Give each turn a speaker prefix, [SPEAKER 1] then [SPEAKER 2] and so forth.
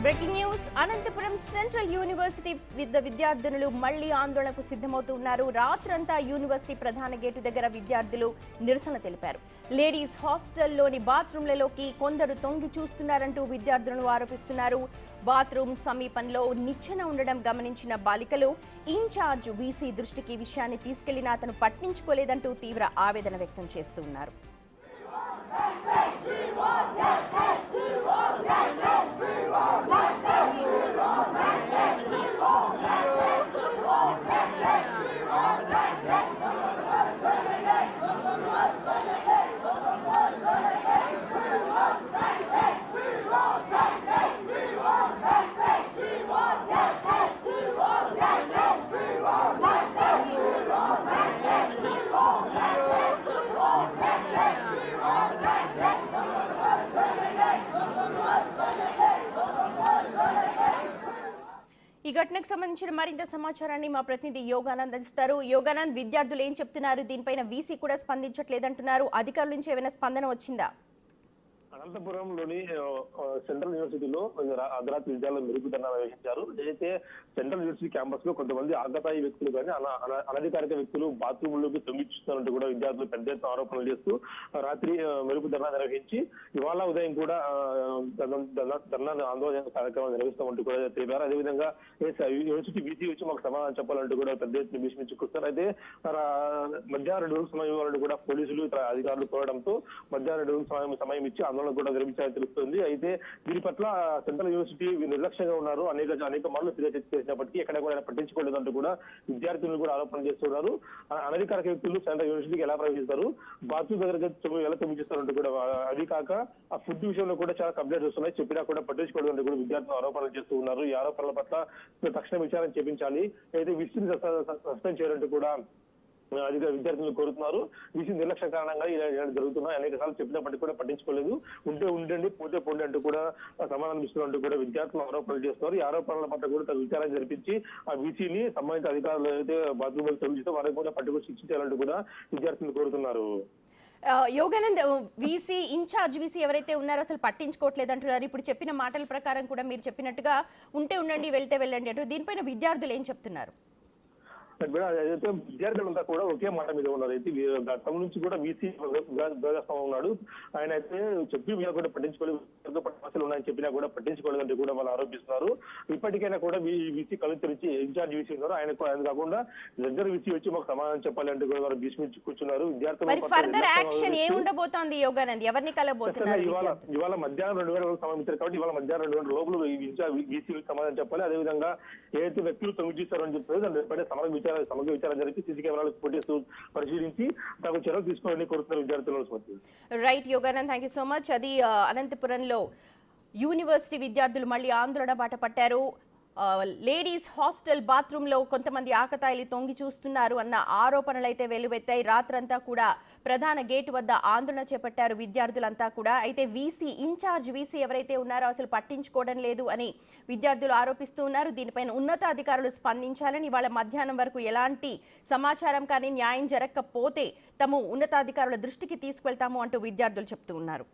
[SPEAKER 1] Breaking news Anantapuram central university విద్యార్థులు మళ్లీ ఆందోళనకు సిద్ధమవుతున్నారు. రాత్రంతా యూనివర్సిటీ ప్రధాన గేటు దగ్గర విద్యార్థులు నిరసన తెలిపారు. లేడీస్ హాస్టల్లోని బాత్రూంలలోకి కొందరు తొంగి చూస్తున్నారంటూ విద్యార్థులను ఆరోపిస్తున్నారు. బాత్రూమ్ సమీపంలో నిచ్చెన ఉండడం గమనించిన బాలికలు ఇన్ఛార్జ్ వీసీ దృష్టికి విషయాన్ని తీసుకెళ్లినా అతను పట్టించుకోలేదంటూ తీవ్ర ఆవేదన వ్యక్తం చేస్తున్నారు. ఈ ఘటనకు సంబంధించిన మరింత సమాచారాన్ని మా ప్రతినిధి యోగానంద్ అందిస్తారు. యోగానంద్, విద్యార్థులు ఏం చెప్తున్నారు? దీనిపైన వీసీ కూడా స్పందించట్లేదంటున్నారు. అధికారుల నుంచి ఏమైనా స్పందన వచ్చిందా?
[SPEAKER 2] అనంతపురంలోని సెంట్రల్ యూనివర్సిటీలో అర్ధరాత్రి విద్యార్థులు మెరుగుదల నిర్వహించారు. ఏదైతే సెంట్రల్ యూనివర్సిటీ క్యాంపస్ లో కొంతమంది ఆగతాయి వ్యక్తులు కానీ అనధికారిక వ్యక్తులు బాత్రూంలోకి తొంగిస్తున్నారంటూ కూడా విద్యార్థులు పెద్ద ఎత్తున ఆరోపణలు చేస్తూ రాత్రి మెరుగుదల నిర్వహించి ఇవాళ ఉదయం కూడా ధర్నా ఆందోళన కార్యక్రమం నిర్వహిస్తామంటూ కూడా తెలిపారు. అదేవిధంగా యూనివర్సిటీ వీసీ వచ్చి మాకు సమాధానం చెప్పాలంటూ కూడా పెద్ద ఎత్తున భీష్మించుకొస్తారు. అయితే మధ్యాహ్నం 2 గంటల సమయం వరకు కూడా పోలీసులు ఇతర అధికారులు కోరడంతో మధ్యాహ్నం 2 గంటల సమయం ఇచ్చి ఆందోళన కూడా విరమించాలని తెలుస్తుంది. అయితే దీని పట్ల సెంట్రల్ యూనివర్సిటీ నిర్లక్ష్యంగా ఉన్నారు. అనేక మార్లు ఫిర్యాదు చేసినప్పటికీ ఎక్కడ కూడా పట్టించుకోలేదంటూ కూడా విద్యార్థులు కూడా ఆరోపణ చేస్తున్నారు. అనధికారిక వ్యక్తులు సెంట్రల్ యూనివర్సిటీకి ఎలా ప్రవేశిస్తారు, బాత్రూమ్ దగ్గర ఎలా తొమ్మిదిస్తారంటూ కూడా, అది కాక ఆ ఫుడ్ విషయంలో కూడా చాలా కంప్లైంట్స్ వస్తున్నాయి. చెప్పినా కూడా పట్టించుకోలేదంటూ కూడా విద్యార్థులు ఆరోపణలు చేస్తూ ఉన్నారు. ఈ ఆరోపణల పట్ల తక్షణ విచారణ చేపించాలి, అయితే విసిని సస్పెండ్ చేయాలంటూ కూడా విద్యార్థులు కోరుతున్నారు. వీసీ నిర్లక్ష్యం కారణంగా ఇలా జరుగుతున్నాయి. అనేక సార్లు చెప్పినప్పటికీ కూడా పట్టించుకోలేదు. ఉంటే ఉండండి, పోతే పోండి అంటూ కూడా సమాధానం ఇస్తున్నట్టు కూడా విద్యార్థులు ఆరోపణలు చేస్తున్నారు. ఈ ఆరోపణల పట్ల కూడా విచారణ జరిపించి ఆ వీసీని సంబంధిత అధికారులు అయితే బాత్రూమ్ తొలగిస్తే వారికి కూడా పట్టుకుని శిక్షించాలంటూ కూడా విద్యార్థులు కోరుతున్నారు.
[SPEAKER 1] యోగానంద్, వీసీ ఇన్ఛార్జ్ వీసీ ఎవరైతే ఉన్నారో అసలు పట్టించుకోవట్లేదు అంటున్నారు. ఇప్పుడు చెప్పిన మాటల ప్రకారం కూడా మీరు చెప్పినట్టుగా ఉంటే ఉండండి, వెళ్తే వెళ్ళండి అంటారు. దీనిపైన విద్యార్థులు ఏం చెప్తున్నారు?
[SPEAKER 2] అయితే విద్యార్థులంతా కూడా ఒకే మాట మీద ఉన్నారు. అయితే గతం నుంచి కూడా వీసీ ఉన్నాడు. ఆయన అయితే చెప్పి మీద కూడా పట్టించుకోలేదు, సమస్యలు ఉన్నాయని చెప్పినా కూడా పట్టించుకోలేదంటే కూడా వాళ్ళు ఆరోపిస్తున్నారు. ఇప్పటికైనా కూడా వీసీ కళ్ళు తెరిచి ఇన్ఛార్జ్ వీసీ ఉన్నారు, ఆయన కాకుండా దగ్గర వీసీ వచ్చి మాకు సమాధానం చెప్పాలంటే కూడా వారు భీష్మించి కూర్చున్నారు. విద్యార్థులు
[SPEAKER 1] ఫర్దర్ యాక్షన్ ఏముండబోతోంది యోగానంద్? ఎవరిని కలబోతున్నారు?
[SPEAKER 2] ఇవాళ మధ్యాహ్నం 2 గంటలకు సంబంధించారు కాబట్టి ఇవాళ మధ్యాహ్నం 2 గంటల లోపల వీసీ సమాధానం చెప్పాలి. అదేవిధంగా ఏదైతే వ్యక్తులు తొంగిస్తారో అని చెప్పారు దాని సమగ్ర విచారణ జరిపి సీసీ కెమెరాలు ఫుటేజ్ పరిశీలించి తగు చర్యలు తీసుకోవాలని కోరుతున్నారు విద్యార్థులు.
[SPEAKER 1] Right Yoganand, thank you so much. అది అనంతపురంలో యూనివర్సిటీ విద్యార్థులు మళ్ళీ ఆందోళన బాట పట్టారు. లేడీస్ హాస్టల్ బాత్రూంలో కొంతమంది ఆకతాయిలు తొంగి చూస్తున్నారు అన్న ఆరోపణలు అయితే వెలువెత్తాయి. రాత్రంతా కూడా ప్రధాన గేటు వద్ద ఆందోళన చేపట్టారు విద్యార్థులంతా కూడా. అయితే వీసీ ఇన్ఛార్జ్ వీసీ ఎవరైతే ఉన్నారో అసలు పట్టించుకోవడం లేదు అని విద్యార్థులు ఆరోపిస్తూ ఉన్నారు. దీనిపైన ఉన్నతాధికారులు స్పందించాలని, ఇవాళ మధ్యాహ్నం వరకు ఎలాంటి సమాచారం కానీ న్యాయం జరగకపోతే తాము ఉన్నతాధికారుల దృష్టికి తీసుకెళ్తాము అంటూ విద్యార్థులు చెప్తూ ఉన్నారు.